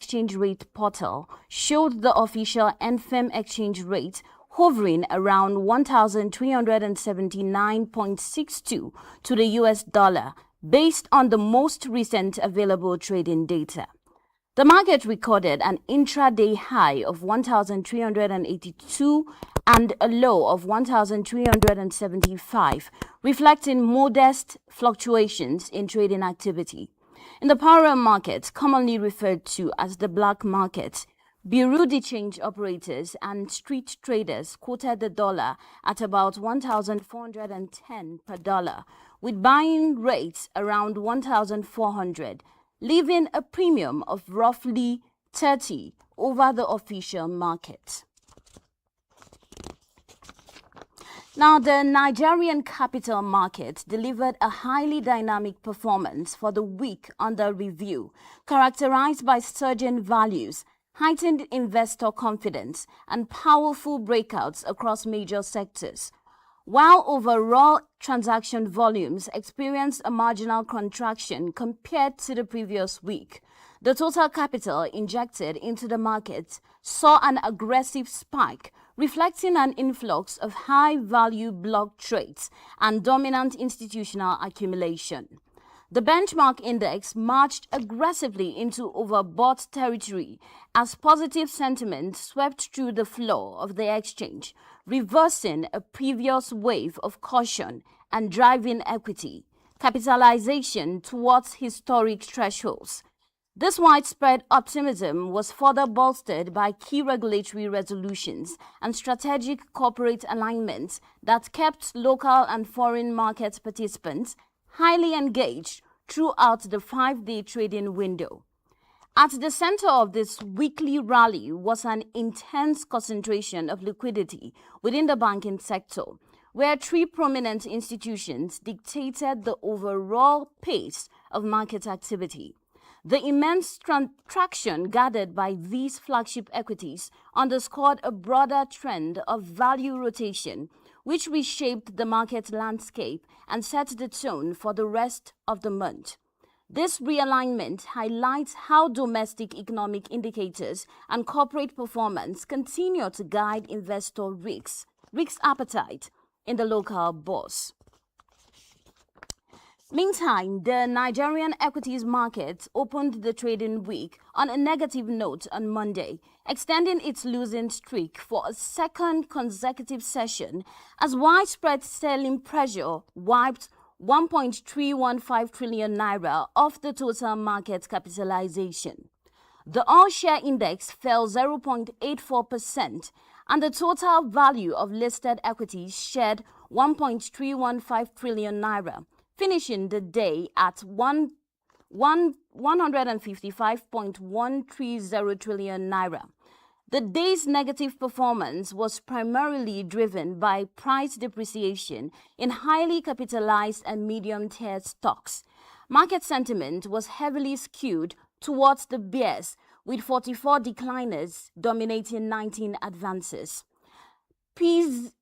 exchange rate portal showed the official NFM exchange rate hovering around 1,379.62 to the US dollar based on the most recent available trading data. The market recorded an intraday high of 1,382 and a low of 1,375, reflecting modest fluctuations in trading activity. In the parallel market, commonly referred to as the black market, Bureau de change operators and street traders quoted the dollar at about 1,410 per dollar, with buying rates around 1,400, leaving a premium of roughly 30 over the official market. Now, the Nigerian capital market delivered a highly dynamic performance for the week under review, characterized by surging values, heightened investor confidence, and powerful breakouts across major sectors. While overall transaction volumes experienced a marginal contraction compared to the previous week, the total capital injected into the market saw an aggressive spike, reflecting an influx of high-value block trades and dominant institutional accumulation. The benchmark index marched aggressively into overbought territory as positive sentiment swept through the floor of the exchange, reversing a previous wave of caution and driving equity capitalization towards historic thresholds. This widespread optimism was further bolstered by key regulatory resolutions and strategic corporate alignments that kept local and foreign market participants highly engaged throughout the 5-day trading window. At the center of this weekly rally was an intense concentration of liquidity within the banking sector, where three prominent institutions dictated the overall pace of market activity. The immense traction gathered by these flagship equities underscored a broader trend of value rotation, which reshaped the market landscape and set the tone for the rest of the month. This realignment highlights how domestic economic indicators and corporate performance continue to guide investor risk appetite in the local bourse. Meantime, the Nigerian equities market opened the trading week on a negative note on Monday, extending its losing streak for a second consecutive session as widespread selling pressure wiped 1.315 trillion naira off the total market capitalization. The all-share index fell 0.84%, and the total value of listed equities shed 1.315 trillion naira, finishing the day at 155.130 trillion naira. The day's negative performance was primarily driven by price depreciation in highly capitalized and medium-tier stocks. Market sentiment was heavily skewed towards the bears, with 44 decliners dominating 19 advances. PZ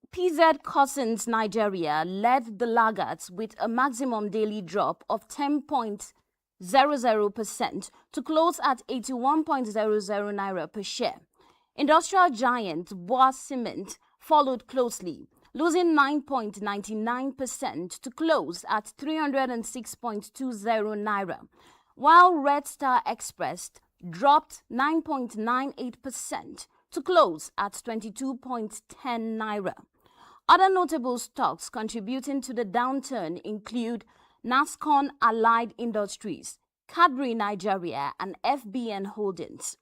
Cousins Nigeria led the laggards with a maximum daily drop of 10.00% to close at 81.00 naira per share. Industrial giant Boa Cement followed closely, losing 9.99% to close at 306.20 naira, while Red Star Express dropped 9.98% to close at 22.10 naira. Other notable stocks contributing to the downturn include Nascon Allied Industries, Cadbury Nigeria, and FBN Holdings.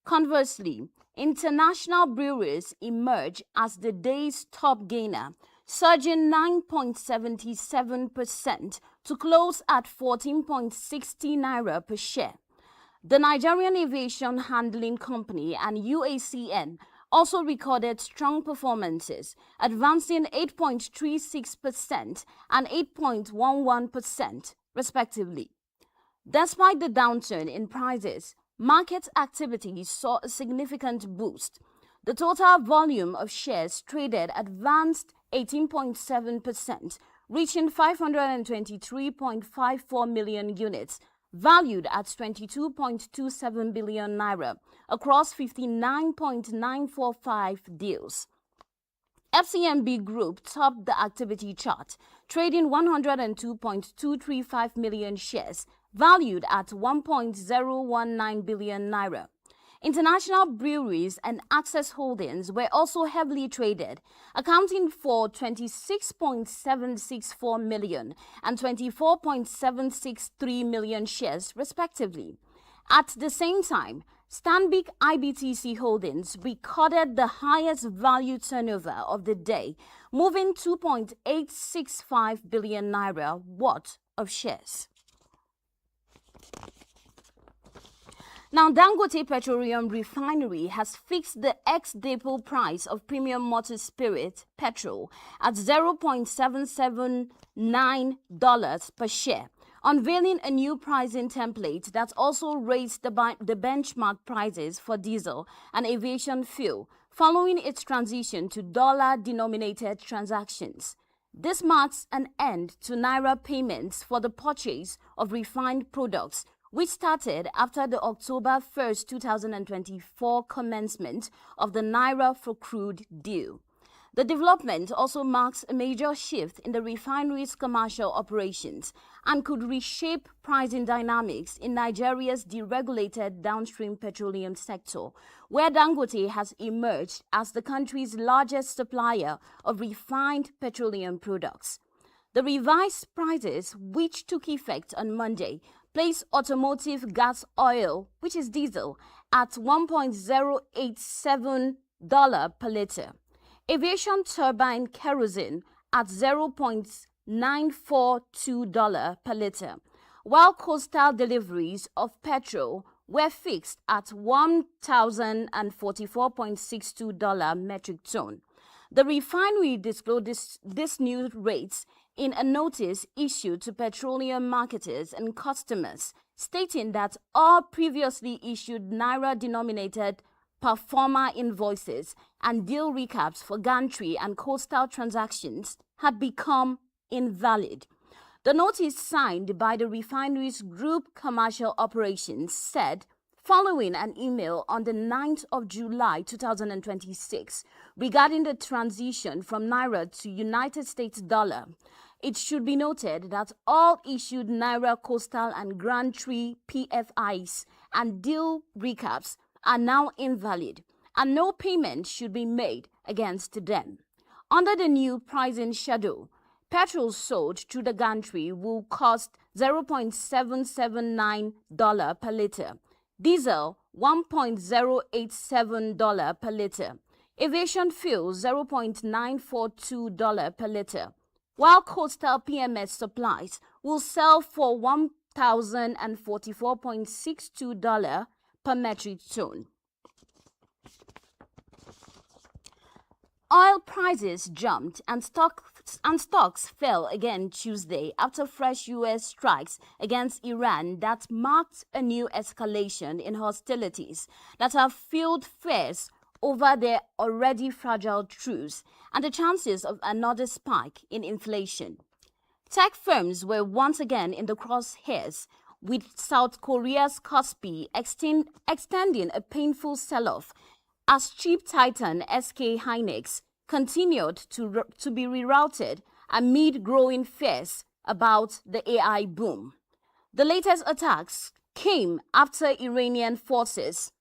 Conversely, international breweries emerge as the day's top gainer, surging 9.77% to close at 14.60 naira per share. The Nigerian Aviation Handling Company and UACN also recorded strong performances, advancing 8.36% and 8.11%, respectively. Despite the downturn in prices, market activity saw a significant boost. The total volume of shares traded advanced 18.7%, reaching 523.54 million units, valued at 22.27 billion naira across 59.945 deals. FCMB Group topped the activity chart, trading 102.235 million shares, valued at 1.019 billion naira. International breweries and Access Holdings were also heavily traded, accounting for 26.764 million and 24.763 million shares, respectively. At the same time, Stanbic IBTC Holdings recorded the highest value turnover of the day, moving 2.865 billion naira worth of shares. Now, Dangote Petroleum Refinery has fixed the ex-depot price of premium motor spirit petrol at $0.779 per share, unveiling a new pricing template that also raised the benchmark prices for diesel and aviation fuel following its transition to dollar-denominated transactions. This marks an end to naira payments for the purchase of refined products, which started after the October 1, 2024 commencement of the Naira for Crude deal. The development also marks a major shift in the refinery's commercial operations and could reshape pricing dynamics in Nigeria's deregulated downstream petroleum sector, where Dangote has emerged as the country's largest supplier of refined petroleum products. The revised prices, which took effect on Monday, place automotive gas oil, which is diesel, at $1.087 per liter. Aviation turbine kerosene at $0.942 per liter, while coastal deliveries of petrol were fixed at $1,044.62 metric ton. The refinery disclosed these new rates in a notice issued to petroleum marketers and customers, stating that all previously issued naira-denominated performer invoices and deal recaps for gantry and coastal transactions had become invalid. The notice, signed by the refinery's Group Commercial Operations, said, following an email on the 9th of July 2026 regarding the transition from naira to United States dollar, it should be noted that all issued naira coastal and gantry PFIs and deal recaps are now invalid, and no payment should be made against them. Under the new pricing schedule, petrol sold through the gantry will cost $0.779 per liter, diesel $1.087 per liter, aviation fuel $0.942 per liter, while coastal PMS supplies will sell for $1,044.62 per metric ton. Oil prices jumped and stocks fell again Tuesday after fresh U.S. strikes against Iran that marked a new escalation in hostilities that have fueled fears over their already fragile truce and the chances of another spike in inflation. Tech firms were once again in the crosshairs, with South Korea's Kospi extending a painful sell-off as chip titan SK Hynix continued to be rerouted amid growing fears about the AI boom. The latest attacks came after Iranian forces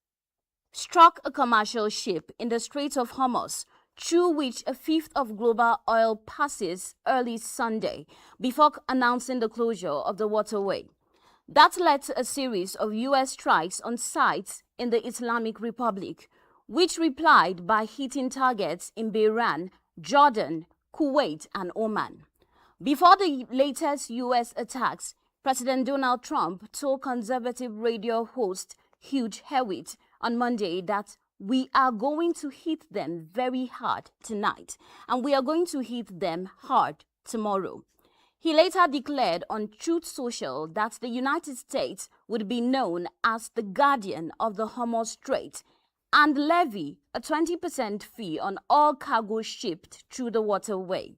struck a commercial ship in the Strait of Hormuz, through which a fifth of global oil passes early Sunday, before announcing the closure of the waterway. That led to a series of U.S. strikes on sites in the Islamic Republic, which replied by hitting targets in Bahrain, Jordan, Kuwait, and Oman. Before the latest U.S. attacks, President Donald Trump told conservative radio host Hugh Hewitt on Monday that we are going to hit them very hard tonight, and we are going to hit them hard tomorrow. He later declared on Truth Social that the United States would be known as the guardian of the Hormuz Strait and levy a 20% fee on all cargo shipped through the waterway.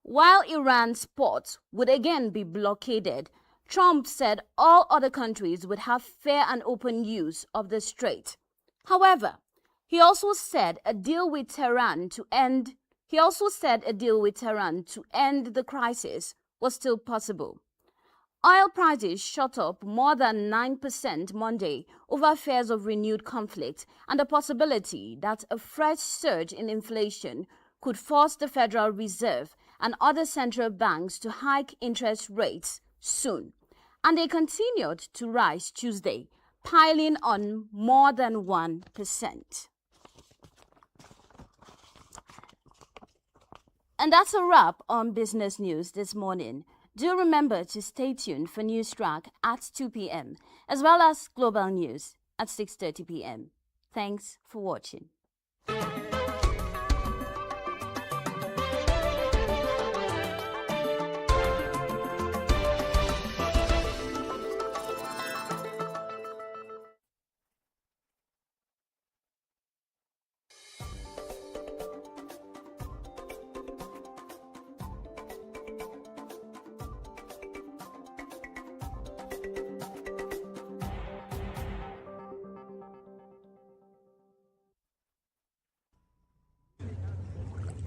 While Iran's ports would again be blockaded, Trump said all other countries would have fair and open use of the strait. However, he also said a deal with Tehran to end the crisis was still possible. Oil prices shot up more than 9% Monday over fears of renewed conflict and the possibility that a fresh surge in inflation could force the Federal Reserve and other central banks to hike interest rates soon. And they continued to rise Tuesday, piling on more than 1%. And that's a wrap on business news this morning. Do remember to stay tuned for News Track at 2 p.m. as well as Global News at 6:30 p.m. Thanks for watching.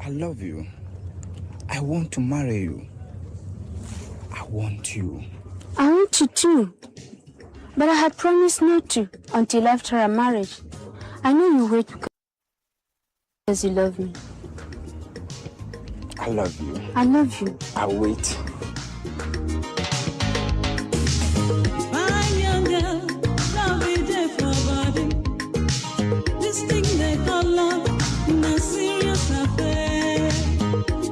I love you. I want to marry you. I want you. I want you too. But I had promised not to until after our marriage. I know you wait because you love me. I love you. I love you. I'll wait.